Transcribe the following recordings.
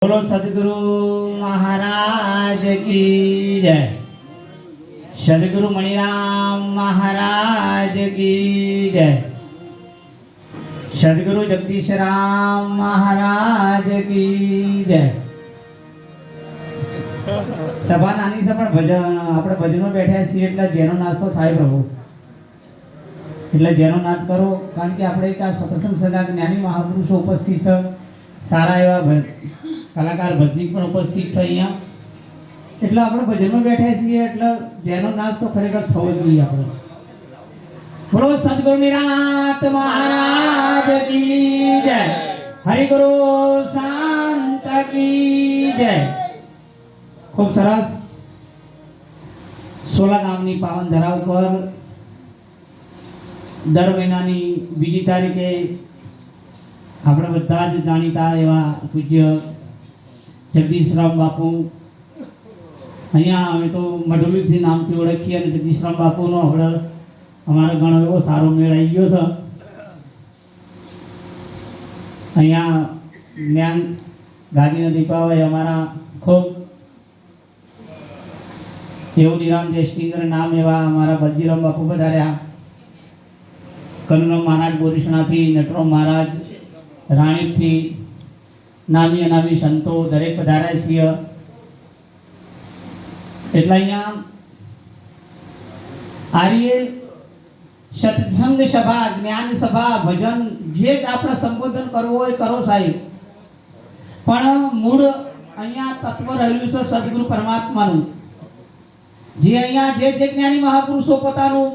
बोलो सदगुरु महाराज की जय। सदगुरु मणिराम महाराज की जय। सदगुरु जगदीश राम महाराज की जय। सभा नानी से पण भजन આપણે ભજનમાં બેઠા છીએ એટલે જેનો નાસ્તો થાય પ્રભુ એટલે જેનો નાદ કરો કારણ કે આપણે એક આ સત્સંગ સદા જ્ઞાની મહાપુરુષો ઉપસ્થિત છે સારા એવા કલાકાર ભજનિક પણ ઉપસ્થિત છે અહીંયા એટલે આપણે ભજનમાં બેઠા છીએ એટલે જેનો નાદ તો ખરેખર થવો જ જોઈએ આપણે। બોલો સદગુરુ નિરાત મહારાજ की जय। हरि गुरु शांत की जय। खूब सरस 16 ગામની પાવન ધરા ઉપર દર મહિનાની બીજી તારીખે આપણે બધા જ જાણીતા એવા પૂજ્ય જગદીશરામ બાપુ અહીંયા અમે તો મઢુલીથી નામથી ઓળખીએ અને જગદીશરામ બાપુનો આપણે અમારો ઘણો એવો સારો મેળ આવી ગયો છે। અહીંયા જ્ઞાન ગાદીના દીપાવલી અમારા ખૂબ દેવનીરામ દેશકીન્દ્ર નામ એવા અમારા બલજીરામ બાપુ પધાર્યા। કનુરામ મહારાજ બોરીસણાથી, નટરામ મહારાજ રાણીપથી, નામી અનામી સંતો દરેક પધાર્યા છીએ। એટલે અહીંયા આર્ય સત્સંગ સભા, જ્ઞાન સભા, ભજન જે આપણે સંબોધન કરવું હોય કરો સાહેબ, પણ મૂળ અહીંયા તત્વ રહેલું છે સદગુરુ પરમાત્માનું। જે અહીંયા જે જ્ઞાની મહાપુરુષો પોતાનું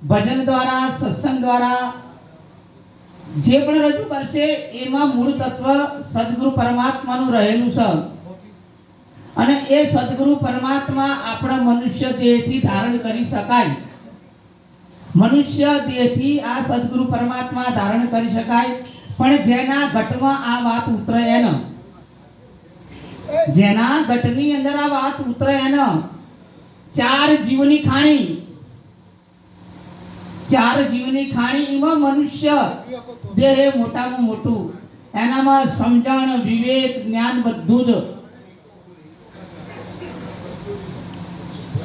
ભજન દ્વારા સત્સંગ દ્વારા જે પણ રજૂ કરશે એમાં મૂળ તત્વ સદગુરુ પરમાત્માનું રહેલું છે અને એ સદગુરુ પરમાત્મા આપણા મનુષ્ય દેહથી ધારણ કરી શકાય। મનુષ્ય દેહથી આ સદગુરુ પરમાત્મા ધારણ કરી શકાય, પણ જેના ઘટમાં આ વાત ઉતરે એને, જેના ઘટની અંદર આ વાત ઉતરે એને ચાર જીવની ખાણી, ચાર જીવની ખાણી એમાં મનુષ્ય દેહ મોટામાં મોટું, એનામાં સમજણ, વિવેક, જ્ઞાન બધું જ।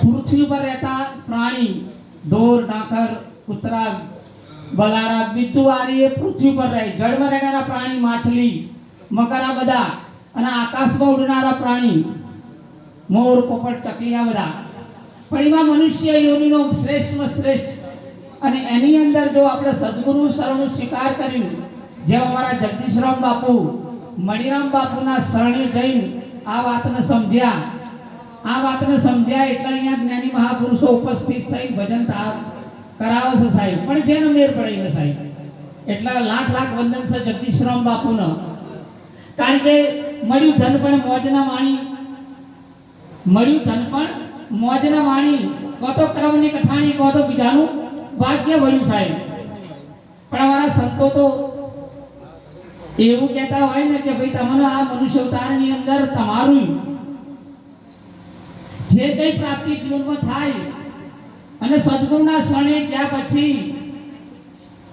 પૃથ્વી પર રહેતા પ્રાણી ઢોર, ડાકર, કૂતરા, બલાડા, બિતુવારી એ પૃથ્વી પર રહે। જળમાં રહેનારા પ્રાણી માછલી, મકરા બધા, અને આકાશમાં ઉડનારા પ્રાણી મોર, પોપટ, ચકલિયા બધા। પણ એમાં મનુષ્ય યોનિનો શ્રેષ્ઠમાં શ્રેષ્ઠ અને એની અંદર જો આપણે સદગુરુ શરણનો સ્વીકાર કરીને જેમ અમારા જગદીશરામ બાપુ મણિરામ બાપુના શરણે જઈને આ વાતને સમજ્યા, આ વાતને સમજ્યા એટલે અહીંયા જ્ઞાની મહાપુરુષો ઉપસ્થિત થઈ ભજન કરાવે છે સાહેબ। પણ જેનો મેર પડે છે સાહેબ એટલે લાખ લાખ વંદન છે જગદીશરામ બાપુનો, કારણ કે મળ્યું ધન પણ મોજના વાણી, મળ્યું ધન પણ મોજના વાણી, કો તો ક્રમની કઠાણી, કો તો બીજાનું ભાગ્ય વળ્યું સાહેબ। પણ અમારા સંતો તો એવું કહેતા હોય ને કે ભાઈ તમને આ મનુષ્ય અવતારની અંદર તમારું જે કઈ પ્રાપ્તિ જીવનમાં થાય અને સદગુરુના શરણે ગયા પછી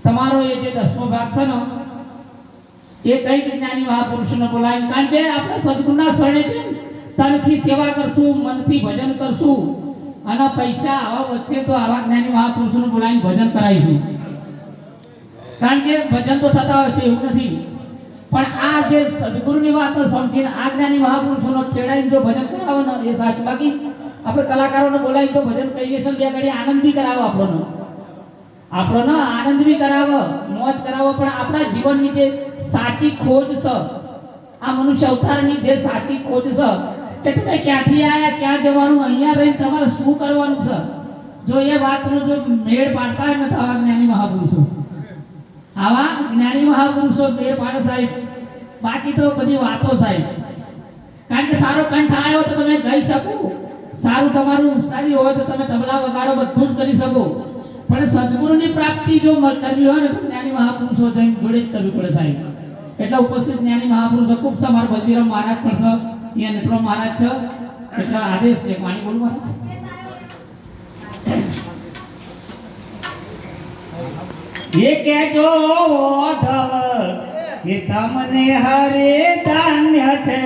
તમારો એ જે 10મો ભાગ છે ને એ કઈ જ્ઞાની મહાપુરુષને બોલાય, કારણ કે આપણે સદગુરુના શરણે તનથી સેવા કરશું, મનથી ભજન કરશું અને પૈસા આવા વધશે તો આવા જ્ઞાની મહાપુરુષોને બોલાવીને ભજન કરાવીશું, કારણ કે ભજન તો થતા હશે એવું નથી, પણ આ જે સદગુરુની વાતને સમજીને આ જ્ઞાની મહાપુરુષોનો તેડાઈને જો ભજન કરાવો ને એ સાચું। બાકી આપણે કલાકારોને બોલાવીને તો ભજન કહીએ છીએ, બે ઘડી આનંદ બી કરાવો, આપણને આનંદ બી કરાવો, મોજ કરાવો, પણ આપણા જીવનની જે સાચી ખોજ છે, આ મનુષ્ય અવતારની જે સાચી ખોજ છે કે તમે ક્યાંથી આયા, ક્યાં જવાનું, અહીંયા રહીને તમારે શું કરવાનું છે, જો એ વાતનો જો મેળ પાડતા હોય ને તો આવા જ્ઞાની મહાપુરુષો, આવા જ્ઞાની મહાપુરુષો મેળ પાડે સાહેબ। બાકી તો બધી વાતો સાહેબ, કારણ કે સારો કંઠ આવ્યો તો તમે ગાઈ શકો, સારું તમારું ઉસ્તાદી હોય તો તમે તબલા વગાડો, બધું જ કરી શકો, પણ સદગુરુની પ્રાપ્તિ જો કરવી હોય ને તો જ્ઞાની મહાપુરુષો જઈને જોડે જ કરવી પડે સાહેબ। એટલે ઉપસ્થિત જ્ઞાની મહાપુરુષો ખૂબ છે, મારા બલજીરામ મહારાજ પણ છે, અહીંયા નટરામ મહારાજ છે, એટલે આદેશ છે પાણી બોલવા એ કે જો ધવ કે તમને હરે ધાન્ય છે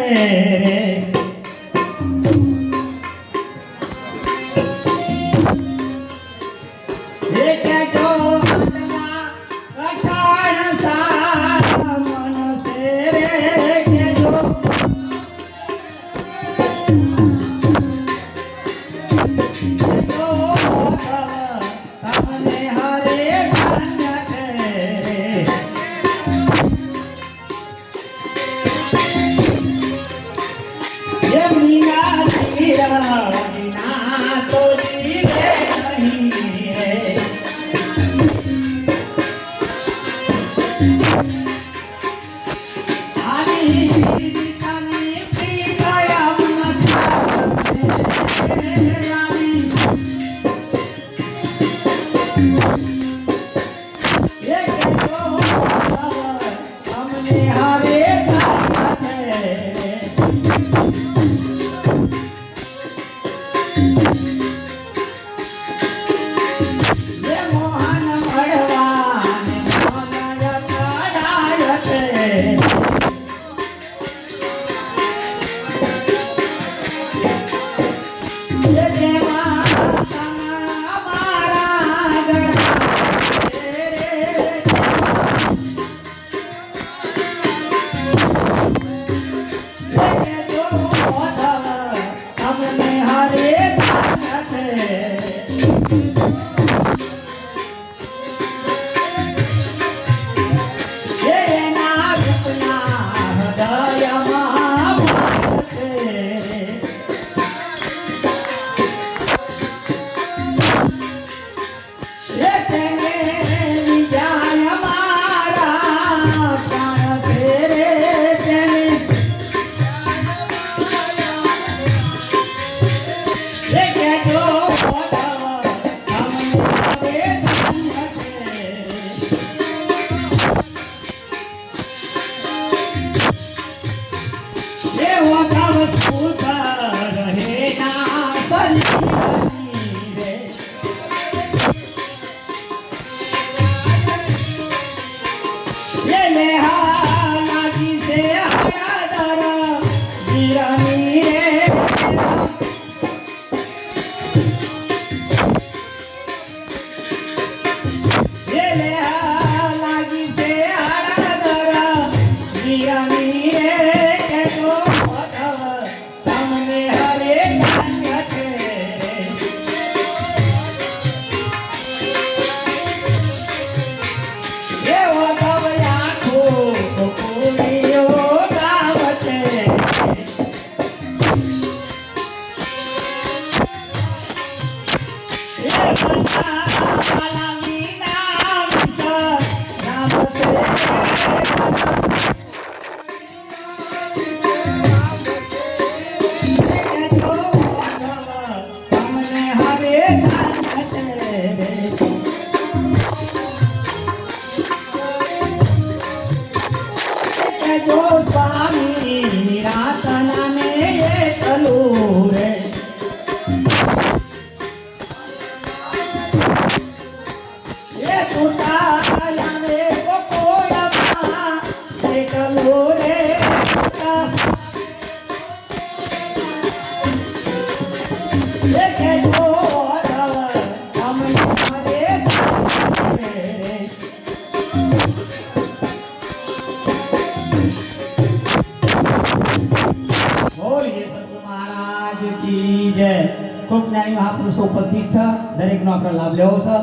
ખૂબ જ્ઞાની મહાપુરુષો ઉપસ્થિત છે, દરેકનો આપણે લાભ લેવો છે.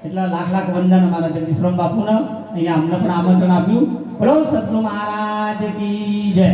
એટલે લાખ લાખ વંદન અમારા જગદીશરામ બાપુને અહીંયા અમને પણ આમંત્રણ આપ્યું. બોલો સદગુરુ મહારાજ કી જય.